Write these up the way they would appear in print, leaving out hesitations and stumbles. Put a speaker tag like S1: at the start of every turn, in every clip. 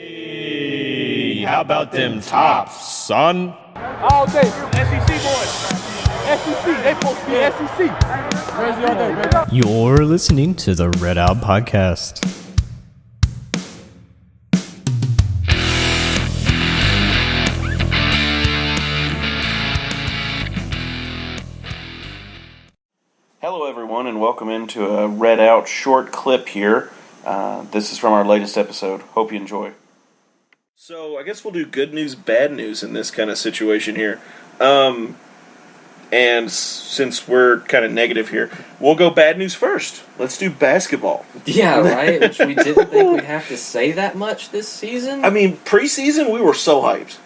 S1: Hey, how about them tops, son?
S2: All day, SEC boys. SEC, they supposed to be SEC. Jersey all day, baby.
S3: You're listening to the Red Out Podcast.
S4: Hello everyone and welcome into a Red Out short clip here. This is from our latest episode. Hope you enjoy. So I guess we'll do good news, bad news in this kind of situation here. And since we're kind of negative here, we'll go bad news first. Let's do basketball.
S5: Yeah, right? Which we didn't think we'd have to say that much this season.
S4: I mean, preseason we were so hyped.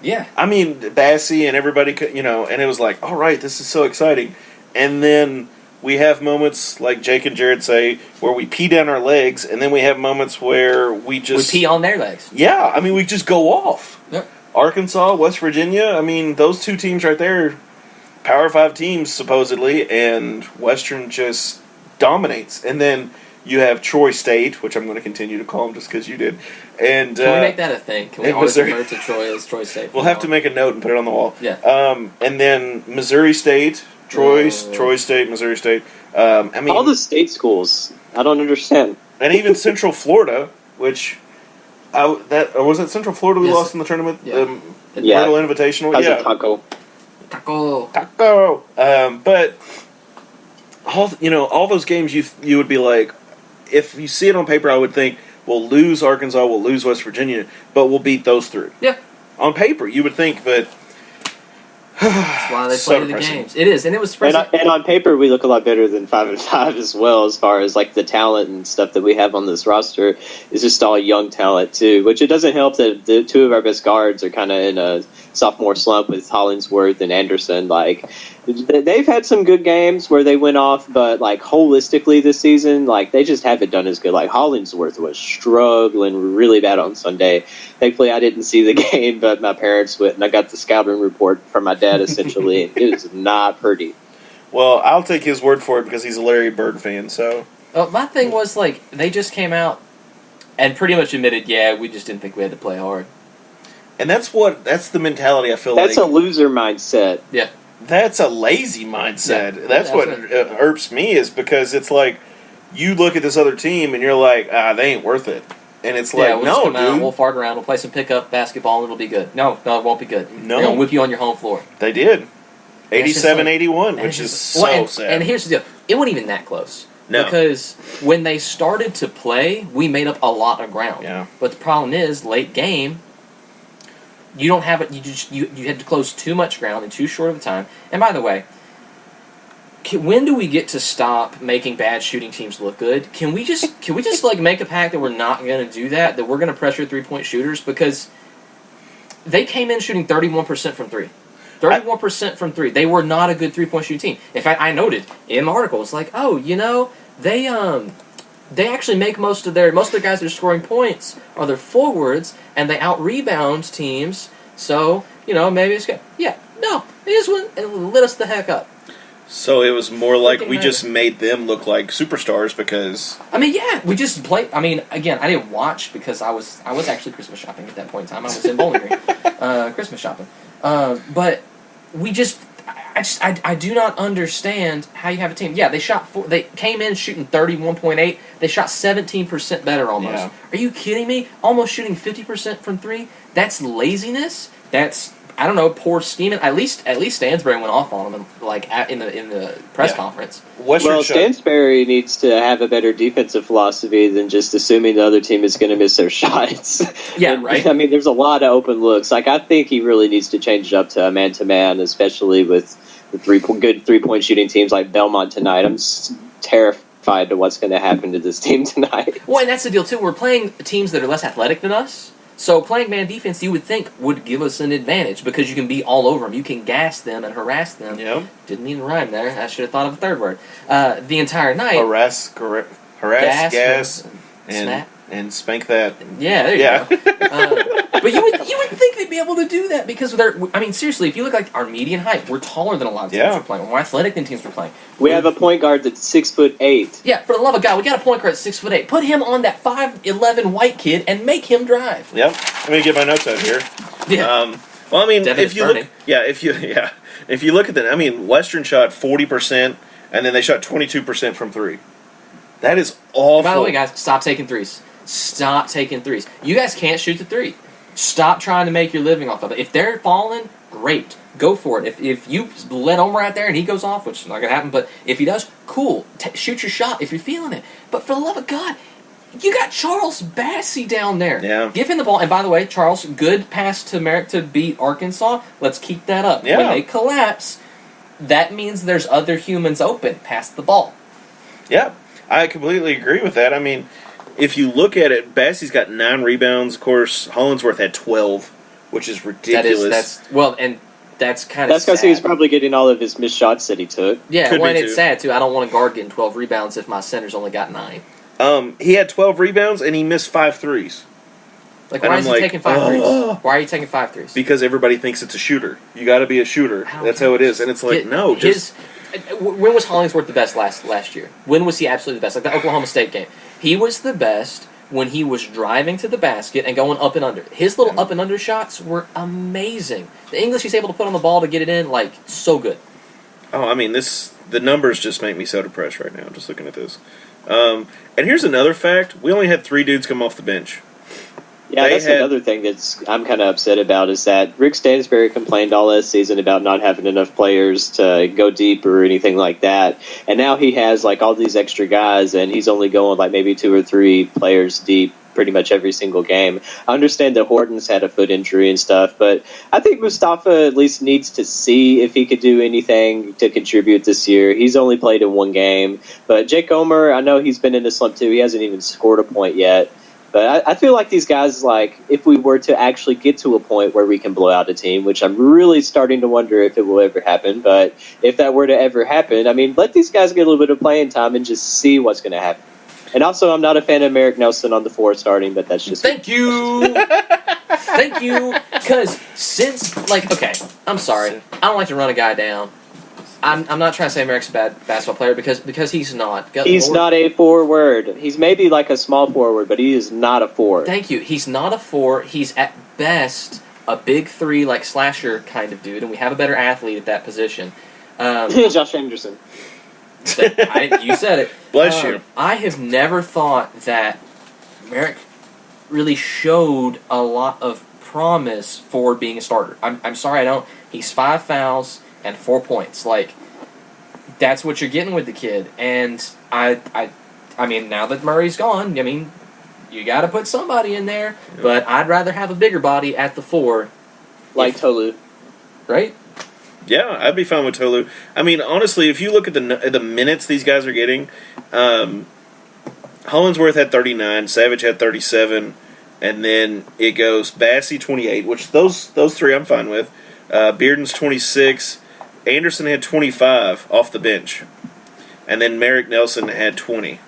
S5: Yeah.
S4: I mean, Bassie and everybody could, and it was like, all right, this is so exciting. And then we have moments, like Jake and Jared say, where we pee down our legs, and then we have moments where we
S5: pee on their legs.
S4: Yeah, I mean, we just go off.
S5: Yep.
S4: Arkansas, West Virginia, I mean, those two teams right there, Power 5 teams, supposedly, and Western just dominates. And then you have Troy State, which I'm going to continue to call them just because you did. And
S5: can we make that a thing? Can we always refer to Troy as Troy State?
S4: We'll have to make a note and put it on the wall.
S5: Yeah.
S4: And then Missouri State, Troy State, Missouri State. I mean,
S6: all the state schools. I don't understand.
S4: And even Central Florida, which was it Central Florida we lost in the tournament?
S6: Yeah.
S4: Little Invitational. Yeah. Taco. But all those games you would be like, if you see it on paper, I would think we'll lose Arkansas, we'll lose West Virginia, but we'll beat those three.
S5: Yeah.
S4: On paper, you would think, but.
S5: That's why they play the games. It is, and it was
S6: and on paper, we look a lot better than 5-5 as well, as far as like the talent and stuff that we have on this roster. It's just all young talent too, which it doesn't help that the two of our best guards are kind of in a sophomore slump with Hollingsworth and Anderson. Like they've had some good games where they went off, but like holistically this season, like they just haven't done as good. Like Hollingsworth was struggling really bad on Sunday. Thankfully, I didn't see the game, but my parents went, and I got the scouting report from my dad. Essentially, it was not pretty.
S4: Well, I'll take his word for it because he's a Larry Bird fan. So
S5: my thing was like they just came out and pretty much admitted, we just didn't think we had to play hard.
S4: And that's the mentality I feel
S6: that's a loser mindset.
S5: Yeah,
S4: that's a lazy mindset.
S5: Yeah.
S4: That's what irks me is because it's like you look at this other team and you're like, they ain't worth it. And it's like,
S5: we'll come out, we'll fart around, we'll play some pickup basketball, and it'll be good. No, it won't be good.
S4: No.
S5: They're going to whip you on your home floor.
S4: They did. 87-81, which is so sad.
S5: And here's the deal. It wasn't even that close.
S4: No.
S5: Because when they started to play, we made up a lot of ground.
S4: Yeah.
S5: But the problem is, late game, you don't have it. You had to close too much ground in too short of a time. And by the way, when do we get to stop making bad shooting teams look good? Can we just like make a pact that we're not going to do that? That we're going to pressure 3-point shooters because they came in shooting 31% from three. 31% from three. They were not a good 3-point shooting team. In fact, I noted in the article, it's like, they actually make most of the guys that are scoring points are their forwards, and they out-rebound teams, so, maybe it's good. Yeah, no, they just went and lit us the heck up.
S4: So it was more like we just made them look like superstars because...
S5: I mean, yeah, we just played... I mean, again, I didn't watch because I was actually Christmas shopping at that point in time. I was in Bowling Green, Christmas shopping. But we just... I do not understand how you have a team. Yeah, they came in shooting 31.8. They shot 17% better almost.
S4: Yeah.
S5: Are you kidding me? Almost shooting 50% from three? That's laziness. That's, I don't know, poor scheming. At least Stansbury went off on them in the press conference.
S6: Stansbury needs to have a better defensive philosophy than just assuming the other team is going to miss their shots.
S5: Yeah, right.
S6: I mean, there's a lot of open looks. Like, I think he really needs to change it up to a man-to-man, especially with the good 3-point shooting teams like Belmont tonight. I'm terrified to what's going to happen to this team tonight.
S5: Well, and that's the deal, too. We're playing teams that are less athletic than us. So playing man defense, you would think, would give us an advantage because you can be all over them. You can gas them and harass them.
S4: Yep.
S5: Didn't even rhyme there. I should have thought of a third word. The entire night.
S4: Harass, gas, and
S5: snap.
S4: and spank that.
S5: Yeah, there you go. But you would think they'd be able to do that because they're. I mean, seriously, if you look like our median height, we're taller than a lot of teams we're playing. We're more athletic than teams we're playing.
S6: We have a point guard that's 6'8".
S5: Yeah, for the love of God, we got a point guard at 6'8". Put him on that 5'11" white kid and make him drive.
S4: Yep. Let me get my notes out here.
S5: Yeah.
S4: Well, I mean,
S5: Devin
S4: if you look, if you look at that, I mean, Western shot 40%, and then they shot 22% from three. That is awful.
S5: By the way, guys, stop taking threes. Stop taking threes. You guys can't shoot the three. Stop trying to make your living off of it. If they're falling, great. Go for it. If you let Omer out there and he goes off, which is not going to happen, but if he does, cool. Shoot your shot if you're feeling it. But for the love of God, you got Charles Bassey down there.
S4: Yeah.
S5: Give him the ball. And by the way, Charles, good pass to Merrick to beat Arkansas. Let's keep that up.
S4: Yeah.
S5: When they collapse, that means there's other humans open. Pass the ball.
S4: Yeah, I completely agree with that. I mean, if you look at it, Bassey's got 9 rebounds. Of course, Hollingsworth had 12, which is ridiculous.
S5: That's kind of
S6: That's because he was probably getting all of his missed shots that he took.
S5: Yeah,
S4: Could
S5: well,
S4: be
S5: and it's
S4: too.
S5: sad, too. I don't want a guard getting 12 rebounds if my center's only got 9.
S4: He had 12 rebounds, and he missed 5 threes.
S5: Like,
S4: And
S5: why
S4: I'm
S5: is he
S4: like,
S5: taking 5 threes? Why are you taking 5 threes?
S4: Because everybody thinks it's a shooter. You got to be a shooter. That's how it is. And it's like, no, just...
S5: When was Hollingsworth the best last year? When was he absolutely the best? Like the Oklahoma State game. He was the best when he was driving to the basket and going up and under. His little up and under shots were amazing. The English he's able to put on the ball to get it in, like, so good.
S4: Oh, I mean, the numbers just make me so depressed right now, just looking at this. And here's another fact. We only had 3 dudes come off the bench.
S6: Yeah, that's another thing I'm kind of upset about is that Rick Stansbury complained all last season about not having enough players to go deep or anything like that. And now he has like all these extra guys and he's only going like maybe 2 or 3 players deep pretty much every single game. I understand that Horton's had a foot injury and stuff, but I think Mustafa at least needs to see if he could do anything to contribute this year. He's only played in 1 game. But Jake Omer, I know he's been in a slump too. He hasn't even scored a point yet. But I feel like these guys, like, if we were to actually get to a point where we can blow out a team, which I'm really starting to wonder if it will ever happen, but if that were to ever happen, I mean, let these guys get a little bit of playing time and just see what's going to happen. And also, I'm not a fan of Merrick Nelson on the 4 starting, but that's just...
S5: Thank you! Thank you! Because since, like, okay, I'm sorry. I don't like to run a guy down. I'm not trying to say Merrick's a bad basketball player because he's not.
S6: He's not a forward. He's maybe like a small forward, but he is not a 4.
S5: Thank you. He's not a 4. He's at best a big 3, like slasher kind of dude, and we have a better athlete at that position.
S6: Josh Anderson.
S5: You said it.
S4: Bless you.
S5: I have never thought that Merrick really showed a lot of promise for being a starter. I'm sorry, I don't. He's 5 fouls and 4 points. Like, that's what you're getting with the kid. And I mean, now that Murray's gone, I mean, you got to put somebody in there. Yeah. But I'd rather have a bigger body at the 4,
S6: like Tolu,
S5: right?
S4: Yeah, I'd be fine with Tolu. I mean, honestly, if you look at the minutes these guys are getting, Hollingsworth had 39, Savage had 37, and then it goes Bassey 28, which those 3 I'm fine with. Bearden's 26. Anderson had 25 off the bench. And then Merrick Nelson had 20.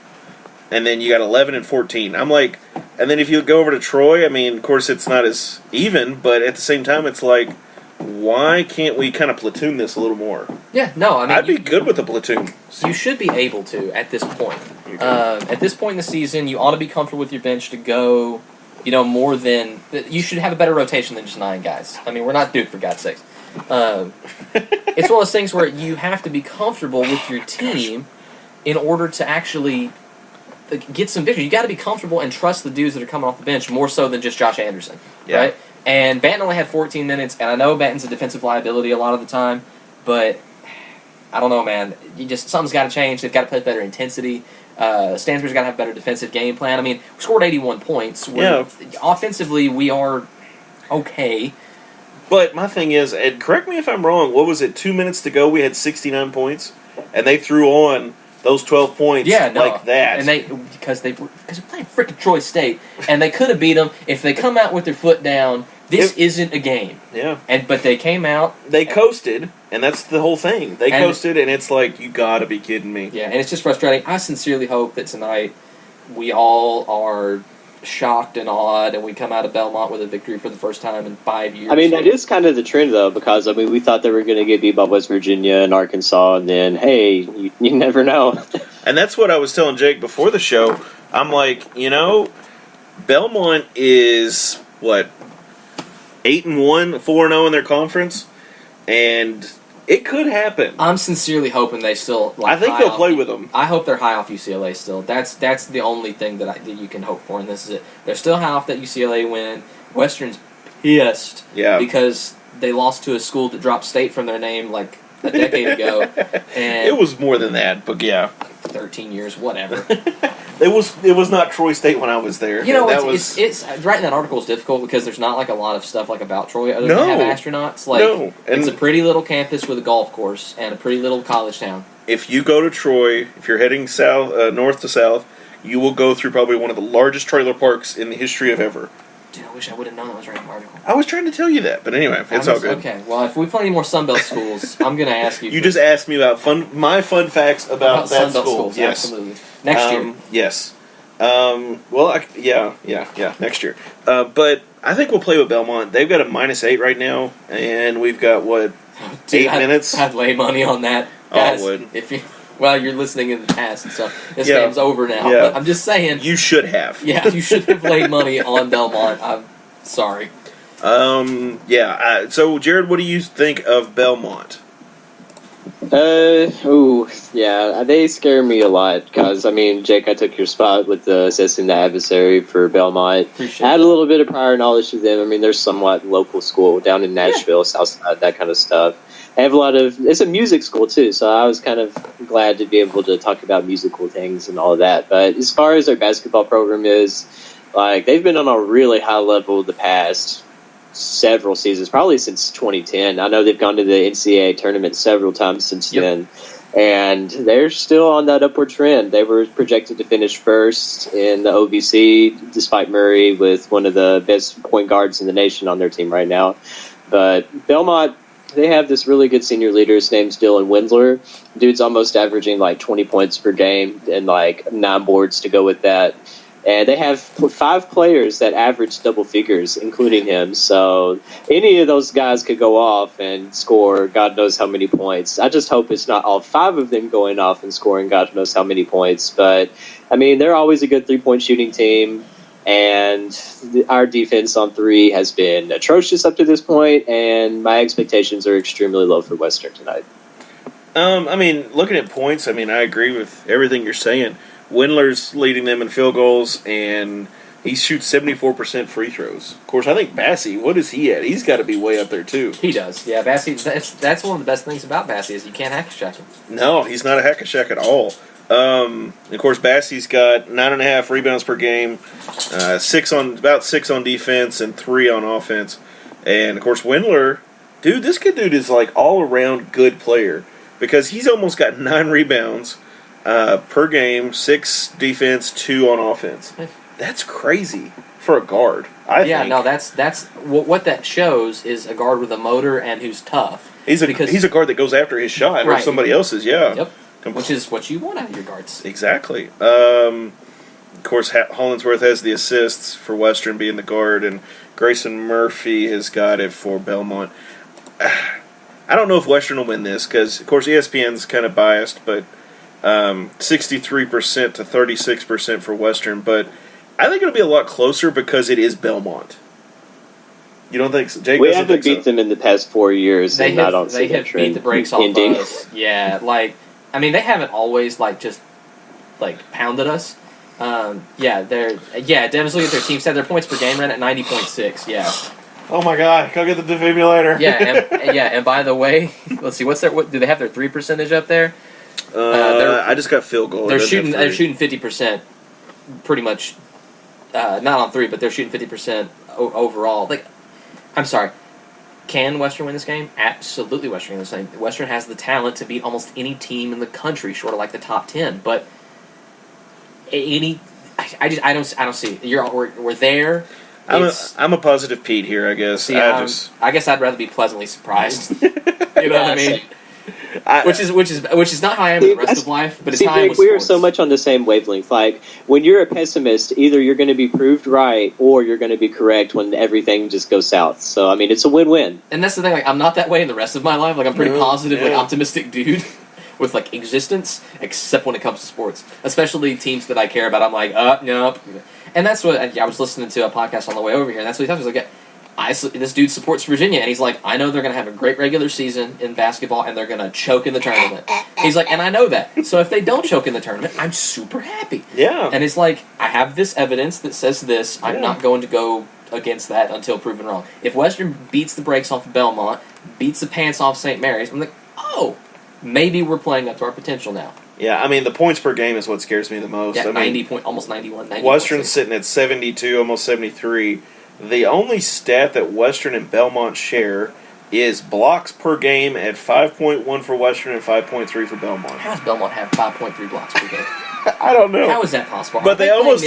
S4: And then you got 11 and 14. I'm like, and then if you go over to Troy, I mean, of course it's not as even, but at the same time it's like, why can't we kind of platoon this a little more?
S5: Yeah, no, I mean...
S4: I'd be good with a platoon.
S5: You should be able to at this point. At this point in the season, you ought to be comfortable with your bench to go, more than... You should have a better rotation than just 9 guys. I mean, we're not Duke, for God's sakes. It's one of those things where you have to be comfortable with your team in order to actually get some victory. You got to be comfortable and trust the dudes that are coming off the bench more so than just Josh Anderson, right? And Banton only had 14 minutes, and I know Banton's a defensive liability a lot of the time, but I don't know, man. Something's got to change. They've got to play better intensity. Stansbury's got to have a better defensive game plan. I mean, we scored 81 points. Offensively, we are okay.
S4: But my thing is, and correct me if I'm wrong, what was it, 2 minutes to go, we had 69 points, and they threw on those 12 points like that.
S5: And because they're playing freaking Troy State, and they could have beat them if they come out with their foot down. This isn't a game.
S4: Yeah.
S5: But they came out.
S4: They coasted, and that's the whole thing. They coasted, and it's like, you gotta be kidding me.
S5: Yeah, and it's just frustrating. I sincerely hope that tonight we all are shocked and awed, and we come out of Belmont with a victory for the first time in 5 years.
S6: I mean, that is kind of the trend, though, because, I mean, we thought they were going to get beat by West Virginia and Arkansas, and then, hey, you never know.
S4: And that's what I was telling Jake before the show. I'm like, Belmont is, 8-1, 4-0 in their conference, and it could happen.
S5: I'm sincerely hoping they still.
S4: I think they'll play with them.
S5: I hope they're high off UCLA still. That's the only thing that you can hope for, and this is it. They're still high off that UCLA win. Western's pissed because they lost to a school that dropped state from their name like a decade ago. And
S4: it was more than that, but yeah.
S5: 13 years, whatever.
S4: It was not Troy State when I was there.
S5: It's writing that article is difficult because there's not like a lot of stuff like about Troy other than have astronauts. Like it's a pretty little campus with a golf course and a pretty little college town.
S4: If you go to Troy, if you're heading south, north to south, you will go through probably one of the largest trailer parks in the history of ever.
S5: Dude, I wish I would have known I was writing an article.
S4: I was trying to tell you that, but anyway, it's all good.
S5: Okay, well, if we play any more Sunbelt schools, I'm going to ask you.
S4: You just asked me about my fun facts about that
S5: Sunbelt
S4: school.
S5: Schools,
S4: yes,
S5: absolutely. Next year.
S4: Yes. Next year. But I think we'll play with Belmont. They've got a -8 right now, and we've got, 8 minutes?
S5: I'd lay money on that. Guys,
S4: I would.
S5: You're listening in the past, so this game's over now.
S4: Yeah.
S5: But I'm just saying.
S4: You should have.
S5: Yeah, you should have laid money on Belmont. I'm sorry.
S4: So, Jared, what do you think of Belmont?
S6: They scare me a lot because, I mean, Jake, I took your spot with assessing the adversary for Belmont. I had a little bit of prior knowledge of them. I mean, they're somewhat local school down in Nashville, Southside, that kind of stuff. I have it's a music school too, so I was kind of glad to be able to talk about musical things and all of that. But as far as their basketball program is, they've been on a really high level the past several seasons, probably since 2010. I know they've gone to the NCAA tournament several times since then, and they're still on that upward trend. They were projected to finish first in the OVC, despite Murray with one of the best point guards in the nation on their team right now. But Belmont, they have this really good senior leader. His name's Dylan Windler. Dude's almost averaging 20 points per game and 9 boards to go with that. And they have 5 players that average double figures, including him. So any of those guys could go off and score God knows how many points. I just hope it's not all 5 of them going off and scoring God knows how many points. But, I mean, they're always a good 3-point shooting team. And our defense on 3 has been atrocious up to this point, and my expectations are extremely low for Western tonight.
S4: Looking at points, I agree with everything you're saying. Windler's leading them in field goals, and he shoots 74% free throws. Of course, I think Bassey, what is he at? He's got to be way up there, too.
S5: He does. Yeah, Bassey, that's one of the best things about Bassey is you can't hack-a-shack him.
S4: No, he's not a hack-a-shack at all. Of course, Bassey's got 9.5 rebounds per game, 6 on defense, and 3 on offense. And of course, Windler, this dude is all around good player because he's almost got 9 rebounds per game, 6 defense, 2 on offense. That's crazy for a guard. I think.
S5: No, that's what that shows is a guard with a motor and who's tough.
S4: He's a guard that goes after his shot or somebody else's. Yeah.
S5: Yep. Which is what you want out of your guards.
S4: Exactly. Of course, Hollingsworth has the assists for Western being the guard, and Grayson Murphy has got it for Belmont. I don't know if Western will win this because, of course, ESPN's kind of biased, but 63% to 36% for Western. But I think it'll be a lot closer because it is Belmont. You don't think so? Jake
S6: we haven't beat them in the past 4 years,
S5: they
S6: and I don't see
S5: have beat the brakes off us. Yeah, they haven't always pounded us. Devin's looking at their team stat. Their points per game ran at 90.6. Yeah.
S4: Oh my God! Go get the defibrillator.
S5: And by the way, let's see. What do they have their 3 percentage up there?
S4: I just got field goal.
S5: They're shooting 50%, pretty much. Not on 3, but they're shooting 50% overall. I'm sorry. Can Western win this game? Absolutely, Western win this game. Western has the talent to beat almost any team in the country, short of the top 10. But I don't see it. We're there.
S4: I'm a positive Pete here, I guess.
S5: I guess I'd rather be pleasantly surprised. You know what I mean? which is not how I am in the rest of life, but it's how I am
S6: Jake,
S5: with
S6: we are
S5: sports.
S6: so much on the same wavelength. Like, when you're a pessimist, either you're going to be proved right or you're going to be correct when everything just goes south. So, I mean, it's a win-win.
S5: And that's the thing, like, I'm not that way in the rest of my life. Like, I'm pretty positive, like, optimistic dude with, like, existence, except when it comes to sports. Especially teams that I care about. I'm like, nope. And that's what, I was listening to a podcast on the way over here, and that's what he thought. He was like, this dude supports Virginia, and he's like, I know they're going to have a great regular season in basketball, and they're going to choke in the tournament. He's like, and I know that. So if they don't choke in the tournament, I'm super happy.
S4: Yeah.
S5: And it's like, I have this evidence that says this. I'm not going to go against that until proven wrong. If Western beats the brakes off of Belmont, beats the pants off St. Mary's, I'm like, oh, maybe we're playing up to our potential now.
S4: Yeah, I mean, the points per game is what scares me the most.
S5: Yeah,
S4: I mean,
S5: 90 point, almost 91. 90
S4: Western's sitting at 72, almost 73. The only stat that Western and Belmont share is blocks per game at 5.1 for Western and 5.3 for Belmont.
S5: How does Belmont have 5.3 blocks per game?
S4: I don't know.
S5: How is that possible?
S4: But they almost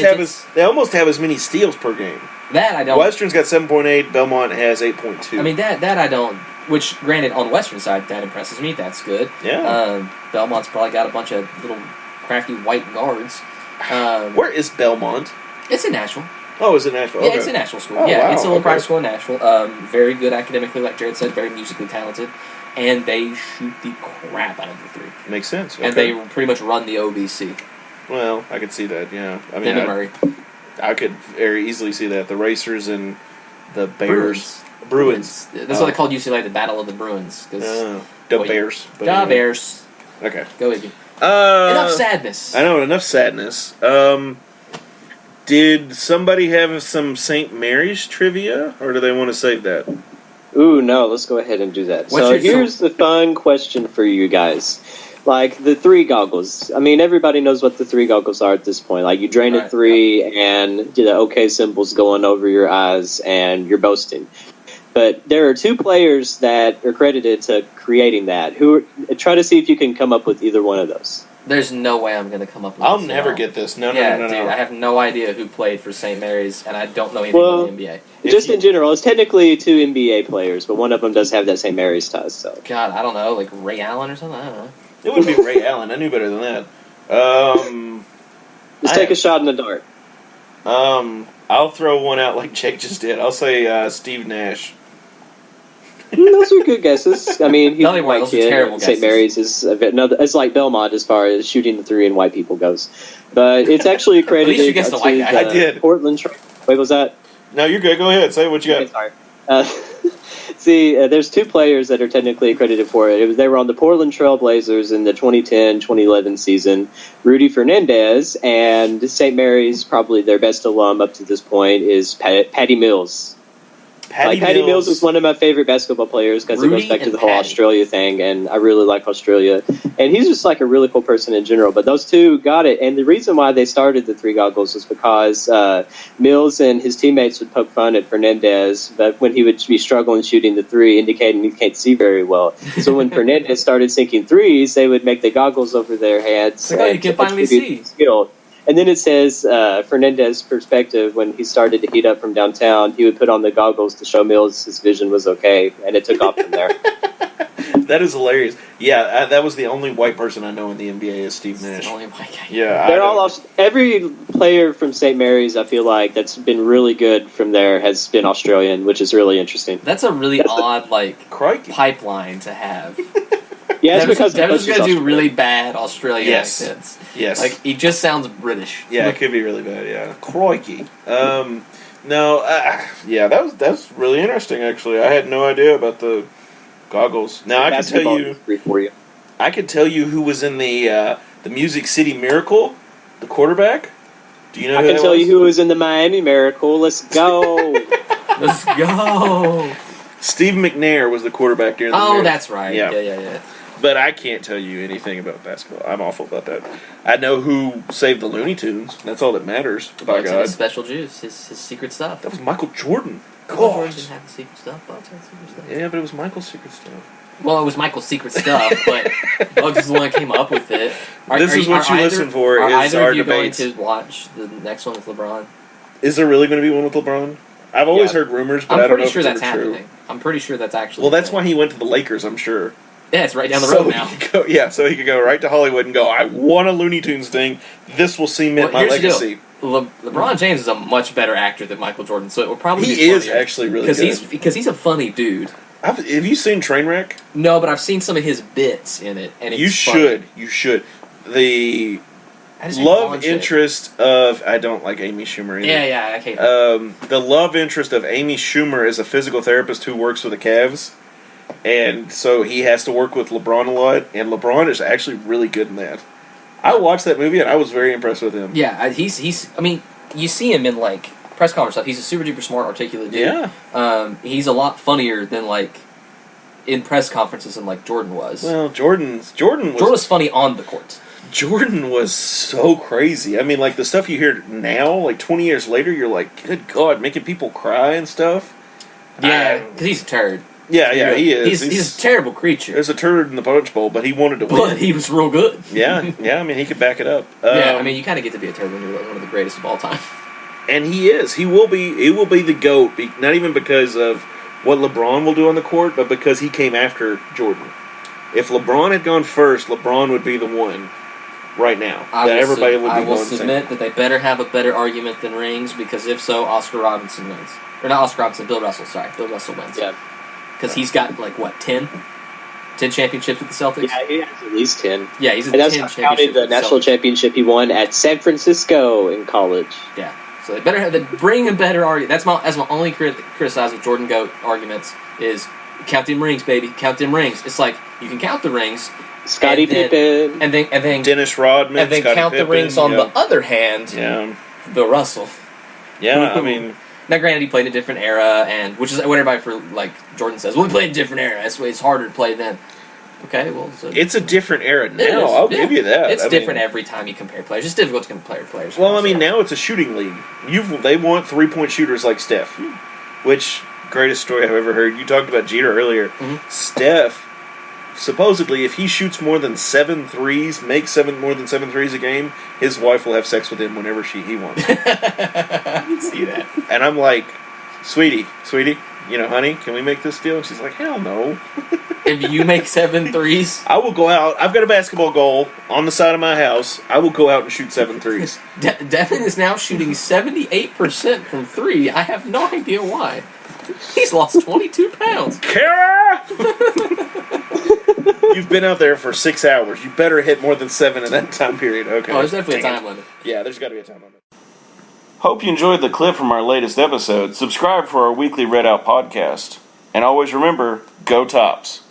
S4: have as many steals per game.
S5: That I don't.
S4: Western's got 7.8. Belmont has 8.2.
S5: I mean that I don't. Which, granted, on Western side, that impresses me. That's good.
S4: Yeah.
S5: Belmont's probably got a bunch of little crafty white guards.
S4: Where is Belmont?
S5: It's in Nashville.
S4: Oh, is it Nashville?
S5: Yeah,
S4: Okay.
S5: it's a Nashville school.
S4: Oh,
S5: Yeah,
S4: wow,
S5: it's a little
S4: okay.
S5: private school in Nashville. Very good academically, like Jared said, very musically talented. And they shoot the crap out of the three.
S4: Makes sense. Okay.
S5: And they pretty much run the OVC.
S4: Well, I could see that, yeah. I mean,
S5: Them and Murray.
S4: I could very easily see that. The Racers and the Bears.
S5: Bruins. That's what they called UCLA, the Battle of the Bruins.
S4: The
S5: Boy,
S4: Bears. But
S5: Da
S4: anyway.
S5: Bears.
S4: Okay.
S5: Go Iggy. Enough sadness.
S4: I know, enough sadness. Did somebody have some St. Mary's trivia, or do they want to save that?
S6: Ooh, no, let's go ahead and do that. So here's the fun question for you guys. Like, the three goggles. I mean, everybody knows what the three goggles are at this point. Like, you drain a three, and the OK symbol's going over your eyes, and you're boasting. But there are two players that are credited to creating that. Try to see if you can come up with either one of those.
S5: There's no way I'm going to come up with
S4: I'll
S5: this
S4: never
S5: at all.
S4: get this. No.
S5: Dude, I have no idea who played for St. Mary's, and I don't know anything about the NBA.
S6: Just in general, it's technically two NBA players, but one of them does have that St. Mary's ties. So
S5: God, I don't know, like Ray Allen or something? I don't know.
S4: It wouldn't be Ray Allen. I knew better than that.
S6: Just take a shot in the dark.
S4: I'll throw one out like Jake just did. I'll say Steve Nash.
S6: Those are good guesses. I mean, he's
S5: Tell me
S6: a
S5: what,
S6: white
S5: those are
S6: kid.
S5: terrible
S6: St.
S5: guesses.
S6: Mary's is it's like Belmont as far as shooting the three and white people goes. But it's actually credited
S5: you guessed the white guy.
S4: I did.
S6: Portland Trail. Wait, was that?
S4: No, you're good. Go ahead. Say what you got.
S6: Okay, sorry. See, there's two players that are technically accredited for it. They were on the Portland Trail Blazers in the 2010-2011 season. Rudy Fernandez, and St. Mary's, probably their best alum up to this point, is Patty Mills. Patty Mills was one of my favorite basketball players because it goes back to the whole Australia thing, and I really like Australia. And he's just like a really cool person in general. But those two got it, and the reason why they started the three goggles was because Mills and his teammates would poke fun at Fernandez, but when he would be struggling shooting the three, indicating he can't see very well. So when Fernandez started sinking threes, they would make the goggles over their heads.
S5: Like, oh, you can finally see.
S6: Skill. And then it says Fernandez's perspective, when he started to heat up from downtown, he would put on the goggles to show Mills his vision was okay, and it took off from there.
S4: That is hilarious. Yeah, that was the only white person I know in the NBA is Steve Nash.
S5: The only white guy.
S4: Yeah,
S6: They're all every player from St. Mary's, I feel like, that's been really good from there has been Australian, which is really interesting.
S5: That's a really odd,
S4: Crikey.
S5: pipeline to have.
S6: Yeah, it's because
S5: Devin's going to do really bad Australian accents.
S4: Yes.
S5: Like, he just sounds British.
S4: Yeah, it could be really bad. Yeah, crikey. No, yeah, that's really interesting. Actually, I had no idea about the goggles. Now I can tell you. I can tell you who was in the Music City Miracle, the quarterback. Do you know?
S6: I can tell you who was in the Miami Miracle. Let's go.
S5: Let's go.
S4: Steve McNair was the quarterback during the Miracle.
S5: That's right. Yeah.
S4: But I can't tell you anything about basketball. I'm awful about that. I know who saved the Looney Tunes. That's all that matters. By God.
S5: His special juice, his secret stuff.
S4: That was Michael Jordan.
S5: Jordan didn't have the secret stuff. Bugs had secret stuff.
S4: Yeah, but it was Michael's secret stuff.
S5: Well, it was Michael's secret stuff, but Bugs was the one that came up with it.
S4: This is what you listen for,
S5: are
S4: is
S5: either
S4: our
S5: of you
S4: debates.
S5: going to watch the next one with LeBron?
S4: Is there really going to be one with LeBron? I've always heard rumors, but I don't know if it's
S5: that's
S4: ever true.
S5: happening. I'm pretty sure that's actually
S4: Well, that's why he went to the Lakers, I'm sure.
S5: Yeah, it's right down the road now.
S4: So he could go right to Hollywood and go, I want a Looney Tunes thing. This will cement my
S5: here's the
S4: legacy.
S5: deal. LeBron James is a much better actor than Michael Jordan, so it will probably be
S4: He is
S5: funnier.
S4: actually really good.
S5: Because he's a funny dude.
S4: Have you seen Trainwreck?
S5: No, but I've seen some of his bits in it, and it's
S4: You
S5: funny.
S4: should. The
S5: I just hate
S4: love
S5: blonde shit.
S4: interest of... I don't like Amy Schumer either.
S5: Yeah, I can't.
S4: The love interest of Amy Schumer is a physical therapist who works with the Cavs. And so he has to work with LeBron a lot, and LeBron is actually really good in that. I watched that movie, and I was very impressed with him.
S5: Yeah, he's. I mean, you see him in like press conference stuff. He's a super duper smart, articulate dude.
S4: Yeah.
S5: He's a lot funnier than like in press conferences than like Jordan was.
S4: Well, Jordan
S5: was funny on the court.
S4: Jordan was so crazy. I mean, like the stuff you hear now, like 20 years later, you're like, good God, making people cry and stuff.
S5: Yeah, because he's a turd.
S4: Yeah, he is.
S5: He's a terrible creature.
S4: There's a turd in the punch bowl, but he wanted to win.
S5: But he was real good.
S4: Yeah, I mean, he could back it up.
S5: Yeah, I mean, you kind of get to be a turd when you're one of the greatest of all time.
S4: And he is. He will be the GOAT, not even because of what LeBron will do on the court, but because he came after Jordan. If LeBron had gone first, LeBron would be the one right now.
S5: I will
S4: going
S5: submit that they better have a better argument than rings, because if so, Oscar Robinson wins. Or not Oscar Robinson, Bill Russell, sorry. Bill Russell wins.
S6: Yeah.
S5: Because he's got, like, what, 10? 10 championships with the Celtics?
S6: Yeah, he has at least 10.
S5: Yeah, he's at
S6: and
S5: 10
S6: that's
S5: championships
S6: counting the
S5: with
S6: national
S5: Celtics.
S6: championship he won at San Francisco in college.
S5: Yeah. So they better have bring a better argument. That's my only criticize with Jordan GOAT arguments is count them rings, baby. Count them rings. It's like you can count the rings.
S6: Scottie Pippen.
S5: And then
S4: Dennis Rodman.
S5: And then
S4: Scottie
S5: count
S4: Pippen,
S5: the rings on the other hand.
S4: Yeah.
S5: Bill Russell.
S4: Yeah, I mean.
S5: Now, granted, he played in a different era, and which is what everybody for like Jordan says. Well, we played in a different era. That's why it's harder to play then. Okay, well,
S4: it's a different era now.
S5: It is,
S4: I'll give you that.
S5: It's different every time you compare players. It's difficult to compare players.
S4: Well, I mean, now it's a shooting league. They want 3-point shooters like Steph, which greatest story I've ever heard. You talked about Jeter earlier.
S5: Mm-hmm.
S4: Steph, supposedly, if he shoots more than 7 threes, more than 7 threes a game, his wife will have sex with him whenever he wants.
S5: I can see that.
S4: And I'm like, sweetie, honey, can we make this deal? And she's like, hell no.
S5: If you make 7 threes,
S4: I will go out. I've got a basketball goal on the side of my house. I will go out and shoot 7 threes.
S5: Devin is now shooting 78% from 3. I have no idea why. He's lost 22 pounds.
S4: Kara! You've been out there for 6 hours. You better hit more than 7 in that time period. Okay.
S5: Oh, there's definitely a time limit.
S4: Yeah, there's got to be a time limit. Hope you enjoyed the clip from our latest episode. Subscribe for our weekly Red Out podcast. And always remember, go Tops.